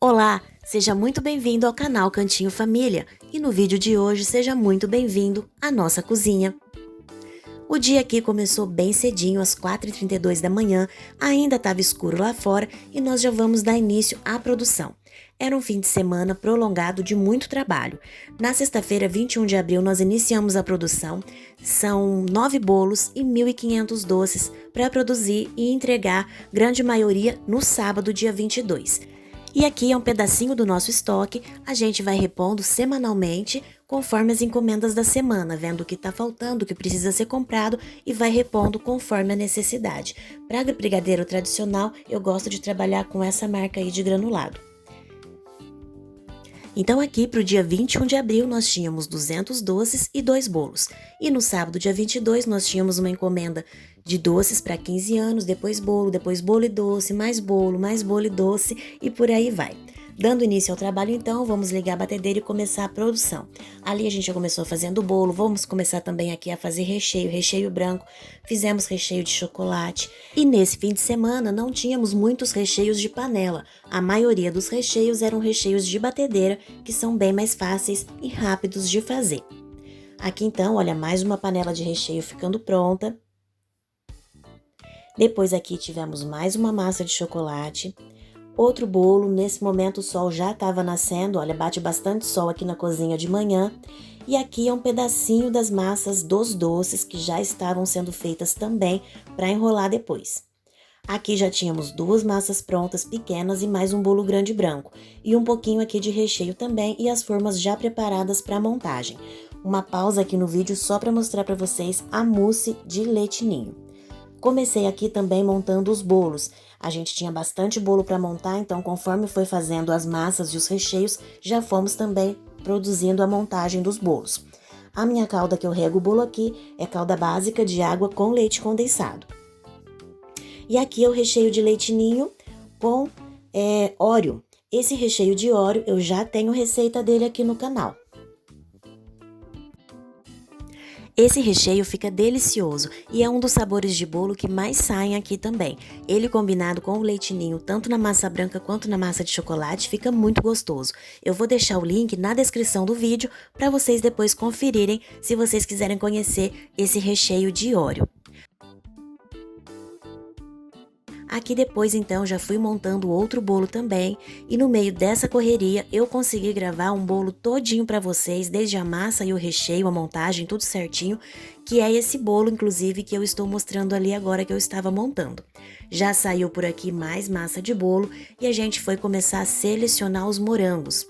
Olá, seja muito bem-vindo ao canal Cantinho Família e no vídeo de hoje seja muito bem-vindo à nossa cozinha. O dia aqui começou bem cedinho, às 4h32 da manhã, ainda estava escuro lá fora e nós já vamos dar início à produção. Era um fim de semana prolongado de muito trabalho. Na sexta-feira, 21 de abril, nós iniciamos a produção. São 9 bolos e 1.500 doces para produzir e entregar, grande maioria, no sábado, dia 22. E aqui é um pedacinho do nosso estoque, a gente vai repondo semanalmente conforme as encomendas da semana, vendo o que está faltando, o que precisa ser comprado e vai repondo conforme a necessidade. Para brigadeiro tradicional, eu gosto de trabalhar com essa marca aí de granulado. Então aqui para o dia 21 de abril nós tínhamos 200 doces e 2 bolos. E no sábado, dia 22, nós tínhamos uma encomenda de doces para 15 anos, depois bolo e doce, mais bolo e doce e por aí vai. Dando início ao trabalho então, vamos ligar a batedeira e começar a produção. Ali a gente já começou fazendo o bolo, vamos começar também aqui a fazer recheio branco, fizemos recheio de chocolate. E nesse fim de semana não tínhamos muitos recheios de panela, a maioria dos recheios eram recheios de batedeira, que são bem mais fáceis e rápidos de fazer. Aqui então, olha, mais uma panela de recheio ficando pronta. Depois aqui tivemos mais uma massa de chocolate. Outro bolo, nesse momento o sol já estava nascendo, olha, bate bastante sol aqui na cozinha de manhã. E aqui é um pedacinho das massas dos doces que já estavam sendo feitas também para enrolar depois. Aqui já tínhamos 2 massas prontas pequenas e mais um bolo grande branco. E um pouquinho aqui de recheio também e as formas já preparadas para a montagem. Uma pausa aqui no vídeo só para mostrar para vocês a mousse de leite ninho. Comecei aqui também montando os bolos. A gente tinha bastante bolo para montar, então conforme foi fazendo as massas e os recheios, já fomos também produzindo a montagem dos bolos. A minha calda que eu rego o bolo aqui é calda básica de água com leite condensado. E aqui é o recheio de leite ninho com Oreo. Esse recheio de Oreo eu já tenho receita dele aqui no canal. Esse recheio fica delicioso e é um dos sabores de bolo que mais saem aqui também. Ele combinado com o leite ninho, tanto na massa branca quanto na massa de chocolate, fica muito gostoso. Eu vou deixar o link na descrição do vídeo para vocês depois conferirem se vocês quiserem conhecer esse recheio de Oreo. Aqui depois então já fui montando outro bolo também e no meio dessa correria eu consegui gravar um bolo todinho para vocês, desde a massa e o recheio, a montagem, tudo certinho, que é esse bolo inclusive que eu estou mostrando ali agora que eu estava montando. Já saiu por aqui mais massa de bolo e a gente foi começar a selecionar os morangos.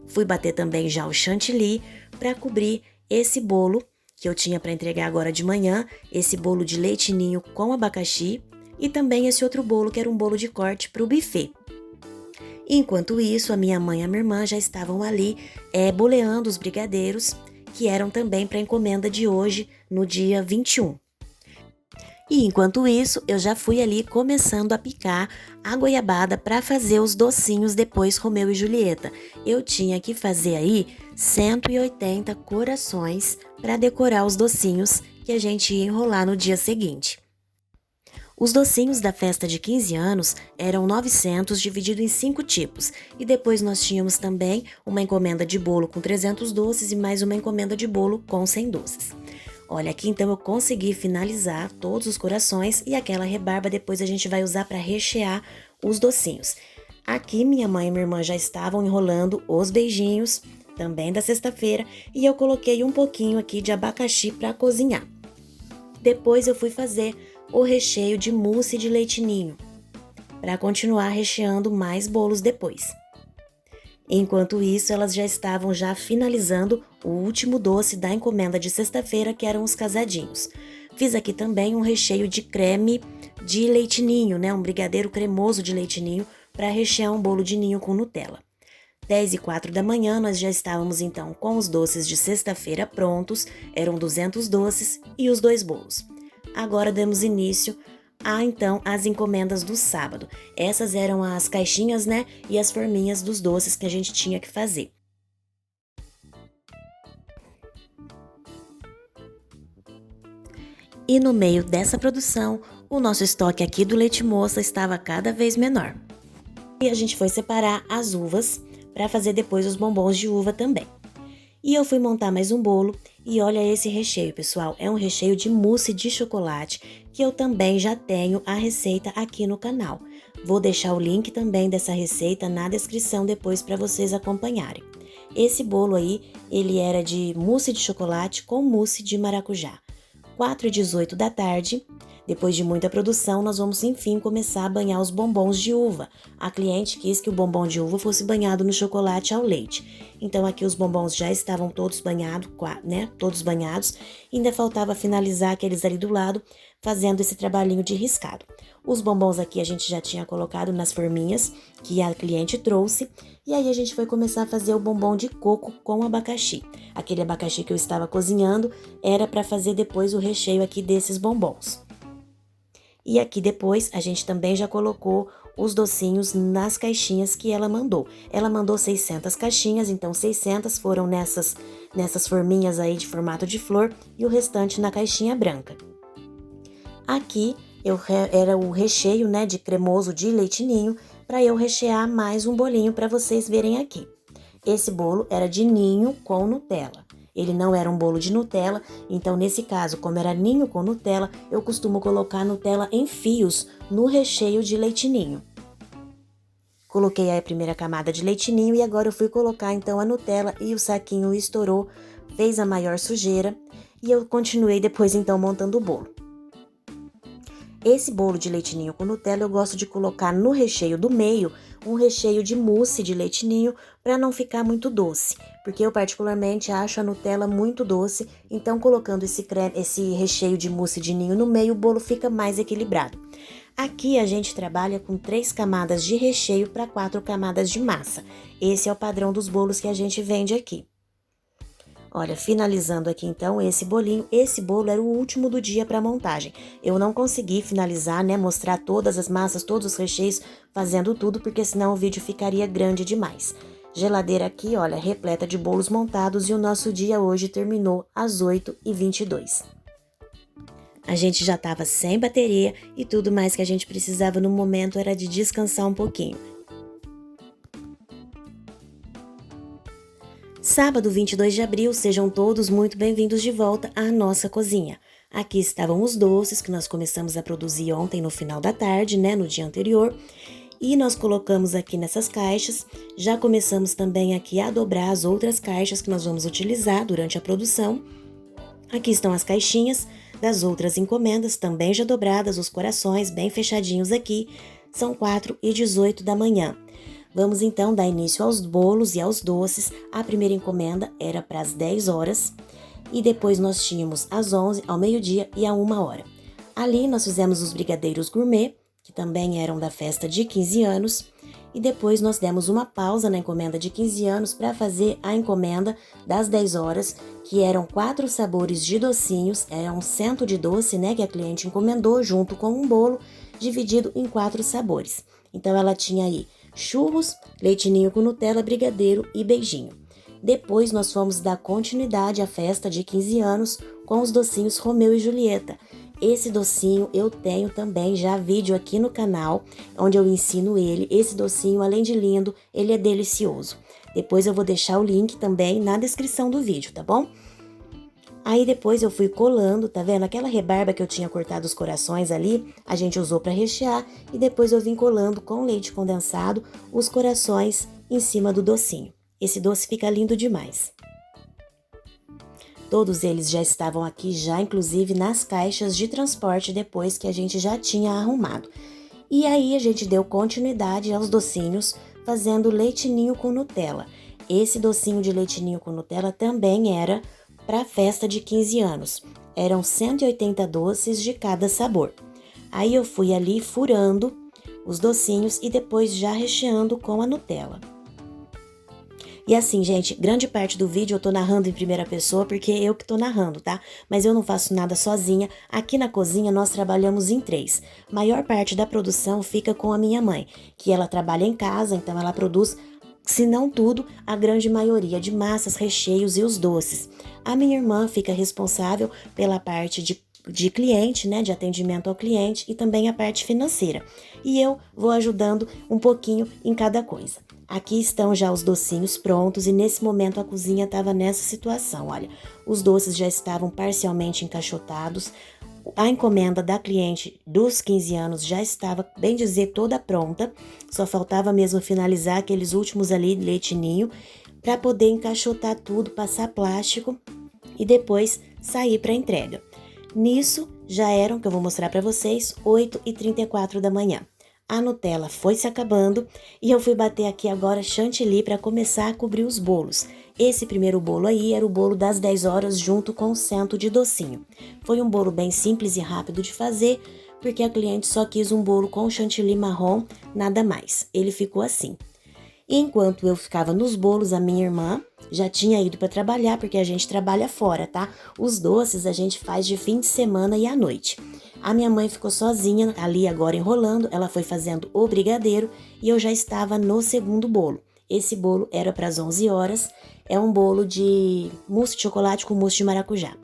Fui bater também já o chantilly para cobrir esse bolo que eu tinha para entregar agora de manhã, esse bolo de leite ninho com abacaxi. E também esse outro bolo que era um bolo de corte para o buffet. Enquanto isso, a minha mãe e a minha irmã já estavam ali boleando os brigadeiros, que eram também para a encomenda de hoje, no dia 21. E enquanto isso, eu já fui ali começando a picar a goiabada para fazer os docinhos depois Romeu e Julieta. Eu tinha que fazer aí 180 corações para decorar os docinhos que a gente ia enrolar no dia seguinte. Os docinhos da festa de 15 anos eram 900 dividido em 5 tipos e depois nós tínhamos também uma encomenda de bolo com 300 doces e mais uma encomenda de bolo com 100 doces. Olha, aqui então eu consegui finalizar todos os corações e aquela rebarba depois a gente vai usar para rechear os docinhos. Aqui minha mãe e minha irmã já estavam enrolando os beijinhos, também da sexta-feira, e eu coloquei um pouquinho aqui de abacaxi para cozinhar. Depois eu fui fazer o recheio de mousse de leite ninho, para continuar recheando mais bolos depois. Enquanto isso, elas já estavam finalizando o último doce da encomenda de sexta-feira, que eram os casadinhos. Fiz aqui também um recheio de creme de leite ninho, né? Um brigadeiro cremoso de leite ninho, para rechear um bolo de ninho com Nutella. 10h04 da manhã, nós já estávamos então com os doces de sexta-feira prontos, eram 200 doces e os 2 bolos. Agora demos início então às encomendas do sábado. Essas eram as caixinhas, né, e as forminhas dos doces que a gente tinha que fazer. E no meio dessa produção, o nosso estoque aqui do leite moça estava cada vez menor. E a gente foi separar as uvas para fazer depois os bombons de uva também. E eu fui montar mais um bolo e olha esse recheio, pessoal. É um recheio de mousse de chocolate que eu também já tenho a receita aqui no canal. Vou deixar o link também dessa receita na descrição depois para vocês acompanharem. Esse bolo aí, ele era de mousse de chocolate com mousse de maracujá. 4h18 da tarde. Depois de muita produção, nós vamos enfim começar a banhar os bombons de uva. A cliente quis que o bombom de uva fosse banhado no chocolate ao leite. Então aqui os bombons já estavam todos banhados, né? Todos banhados. Ainda faltava finalizar aqueles ali do lado, fazendo esse trabalhinho de riscado. Os bombons aqui a gente já tinha colocado nas forminhas que a cliente trouxe. E aí a gente foi começar a fazer o bombom de coco com abacaxi. Aquele abacaxi que eu estava cozinhando era para fazer depois o recheio aqui desses bombons. E aqui depois a gente também já colocou os docinhos nas caixinhas que ela mandou. Ela mandou 600 caixinhas, então 600 foram nessas forminhas aí de formato de flor e o restante na caixinha branca. Aqui era o recheio, né, de cremoso de leite ninho, para eu rechear mais um bolinho para vocês verem aqui. Esse bolo era de ninho com Nutella. Ele não era um bolo de Nutella, então nesse caso, como era ninho com Nutella, eu costumo colocar Nutella em fios no recheio de leite ninho. Coloquei a primeira camada de leite ninho e agora eu fui colocar então a Nutella e o saquinho estourou, fez a maior sujeira e eu continuei depois então montando o bolo. Esse bolo de leite ninho com Nutella eu gosto de colocar no recheio do meio um recheio de mousse de leite ninho para não ficar muito doce, porque eu particularmente acho a Nutella muito doce, então colocando esse recheio de mousse de ninho no meio, o bolo fica mais equilibrado. Aqui a gente trabalha com 3 camadas de recheio para 4 camadas de massa. Esse é o padrão dos bolos que a gente vende aqui. Olha, finalizando aqui então esse bolinho, esse bolo era o último do dia para montagem. Eu não consegui finalizar, né, mostrar todas as massas, todos os recheios, fazendo tudo, porque senão o vídeo ficaria grande demais. Geladeira aqui, olha, repleta de bolos montados e o nosso dia hoje terminou às 8h22. A gente já estava sem bateria e tudo mais que a gente precisava no momento era de descansar um pouquinho. Sábado 22 de abril, sejam todos muito bem-vindos de volta à nossa cozinha. Aqui estavam os doces que nós começamos a produzir ontem no final da tarde, né, no dia anterior. E nós colocamos aqui nessas caixas, já começamos também aqui a dobrar as outras caixas que nós vamos utilizar durante a produção. Aqui estão as caixinhas das outras encomendas, também já dobradas, os corações bem fechadinhos aqui. São 4h18 da manhã. Vamos então dar início aos bolos e aos doces. A primeira encomenda era para as 10 horas e depois nós tínhamos às 11, ao meio-dia e à 1h. Ali nós fizemos os brigadeiros gourmet, que também eram da festa de 15 anos, e depois nós demos uma pausa na encomenda de 15 anos para fazer a encomenda das 10 horas, que eram 4 sabores de docinhos, era um cento de doce, né, que a cliente encomendou junto com um bolo dividido em 4 sabores. Então ela tinha aí churros, leite ninho com Nutella, brigadeiro e beijinho. Depois nós fomos dar continuidade à festa de 15 anos com os docinhos Romeu e Julieta. Esse docinho eu tenho também já vídeo aqui no canal, onde eu ensino ele. Esse docinho, além de lindo, ele é delicioso. Depois eu vou deixar o link também na descrição do vídeo, tá bom? Aí depois eu fui colando, tá vendo? Aquela rebarba que eu tinha cortado os corações ali, a gente usou para rechear e depois eu vim colando com leite condensado os corações em cima do docinho. Esse doce fica lindo demais. Todos eles já estavam aqui já, inclusive nas caixas de transporte depois que a gente já tinha arrumado. E aí a gente deu continuidade aos docinhos fazendo leite ninho com Nutella. Esse docinho de leite ninho com Nutella também era para a festa de 15 anos. Eram 180 doces de cada sabor. Aí eu fui ali furando os docinhos e depois já recheando com a Nutella. E assim, gente, grande parte do vídeo eu tô narrando em primeira pessoa porque eu que tô narrando, tá? Mas eu não faço nada sozinha. Aqui na cozinha nós trabalhamos em 3. Maior parte da produção fica com a minha mãe, que ela trabalha em casa, então ela produz, se não tudo, a grande maioria de massas, recheios e os doces. A minha irmã fica responsável pela parte de de cliente, né, de atendimento ao cliente e também a parte financeira. E eu vou ajudando um pouquinho em cada coisa. Aqui estão já os docinhos prontos e nesse momento a cozinha estava nessa situação, olha. Os doces já estavam parcialmente encaixotados, a encomenda da cliente dos 15 anos já estava, bem dizer, toda pronta, só faltava mesmo finalizar aqueles últimos ali, leite ninho, para poder encaixotar tudo, passar plástico e depois sair para entrega. Nisso já eram, que eu vou mostrar para vocês, 8h34 da manhã. A Nutella foi se acabando e eu fui bater aqui agora chantilly para começar a cobrir os bolos. Esse primeiro bolo aí era o bolo das 10 horas junto com o cento de docinho. Foi um bolo bem simples e rápido de fazer, porque a cliente só quis um bolo com chantilly marrom, nada mais. Ele ficou assim. Enquanto eu ficava nos bolos, a minha irmã já tinha ido para trabalhar, porque a gente trabalha fora, tá? Os doces a gente faz de fim de semana e à noite. A minha mãe ficou sozinha ali agora enrolando, ela foi fazendo o brigadeiro e eu já estava no segundo bolo. Esse bolo era para as 11 horas, é um bolo de mousse de chocolate com mousse de maracujá.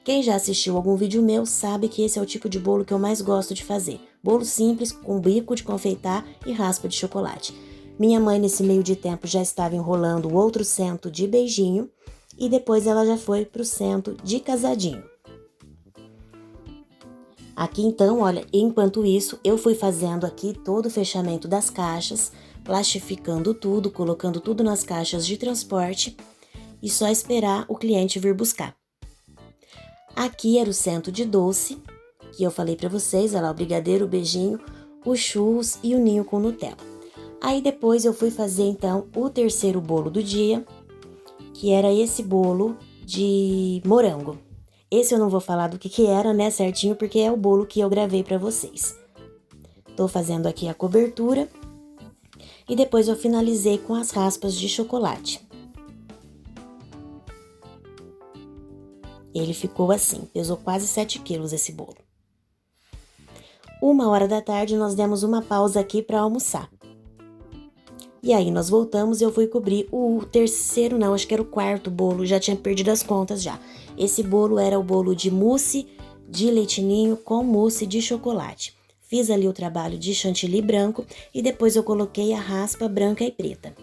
Quem já assistiu algum vídeo meu sabe que esse é o tipo de bolo que eu mais gosto de fazer. Bolo simples, com bico de confeitar e raspa de chocolate. Minha mãe, nesse meio de tempo, já estava enrolando o outro cento de beijinho e depois ela já foi para o cento de casadinho. Aqui então, olha, enquanto isso, eu fui fazendo aqui todo o fechamento das caixas, plastificando tudo, colocando tudo nas caixas de transporte e só esperar o cliente vir buscar. Aqui era o cento de doce, que eu falei para vocês, olha lá, o brigadeiro, o beijinho, os churros e o ninho com Nutella. Aí depois eu fui fazer então o terceiro bolo do dia, que era esse bolo de morango. Esse eu não vou falar do que era, né, certinho, porque é o bolo que eu gravei para vocês. Tô fazendo aqui a cobertura e depois eu finalizei com as raspas de chocolate. Ele ficou assim, pesou quase 7 quilos esse bolo. 1h da tarde nós demos uma pausa aqui para almoçar. E aí nós voltamos e eu fui cobrir o terceiro, não, acho que era o quarto bolo, já tinha perdido as contas já. Esse bolo era o bolo de mousse de leite ninho com mousse de chocolate. Fiz ali o trabalho de chantilly branco e depois eu coloquei a raspa branca e preta.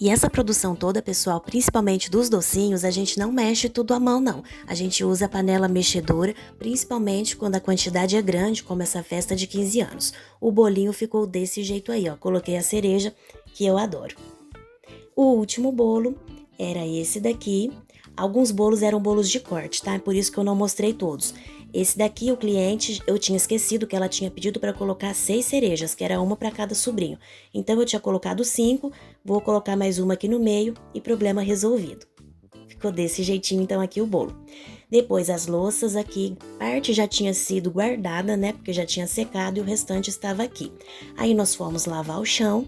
E essa produção toda, pessoal, principalmente dos docinhos, a gente não mexe tudo à mão, não. A gente usa a panela mexedora, principalmente quando a quantidade é grande, como essa festa de 15 anos. O bolinho ficou desse jeito aí, ó. Coloquei a cereja, que eu adoro. O último bolo era esse daqui. Alguns bolos eram bolos de corte, tá? Por isso que eu não mostrei todos. Esse daqui, o cliente, eu tinha esquecido que ela tinha pedido para colocar 6 cerejas, que era uma para cada sobrinho. Então, eu tinha colocado 5, vou colocar mais uma aqui no meio e problema resolvido. Ficou desse jeitinho, então, aqui o bolo. Depois, as louças aqui, parte já tinha sido guardada, né, porque já tinha secado e o restante estava aqui. Aí, nós fomos lavar o chão.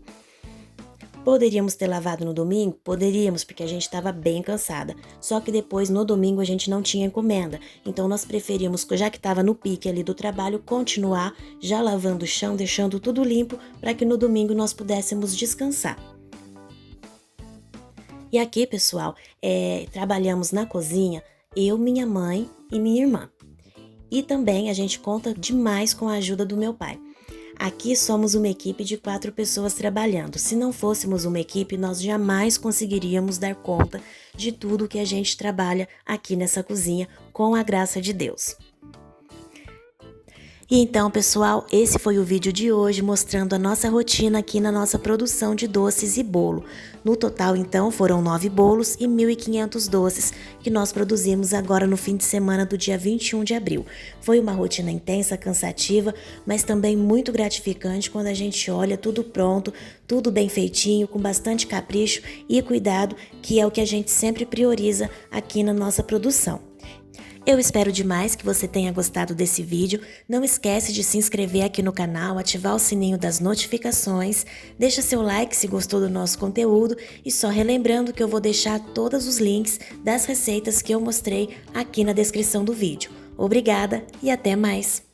Poderíamos ter lavado no domingo? Poderíamos, porque a gente estava bem cansada. Só que depois, no domingo, a gente não tinha encomenda. Então, nós preferimos, já que estava no pique ali do trabalho, continuar já lavando o chão, deixando tudo limpo, para que no domingo nós pudéssemos descansar. E aqui, pessoal, trabalhamos na cozinha, eu, minha mãe e minha irmã. E também a gente conta demais com a ajuda do meu pai. Aqui somos uma equipe de 4 pessoas trabalhando. Se não fôssemos uma equipe, nós jamais conseguiríamos dar conta de tudo que a gente trabalha aqui nessa cozinha, com a graça de Deus. E então, pessoal, esse foi o vídeo de hoje mostrando a nossa rotina aqui na nossa produção de doces e bolo. No total, então, foram 9 bolos e 1.500 doces que nós produzimos agora no fim de semana do dia 21 de abril. Foi uma rotina intensa, cansativa, mas também muito gratificante quando a gente olha tudo pronto, tudo bem feitinho, com bastante capricho e cuidado, que é o que a gente sempre prioriza aqui na nossa produção. Eu espero demais que você tenha gostado desse vídeo. Não esquece de se inscrever aqui no canal, ativar o sininho das notificações, deixa seu like se gostou do nosso conteúdo e só relembrando que eu vou deixar todos os links das receitas que eu mostrei aqui na descrição do vídeo. Obrigada e até mais!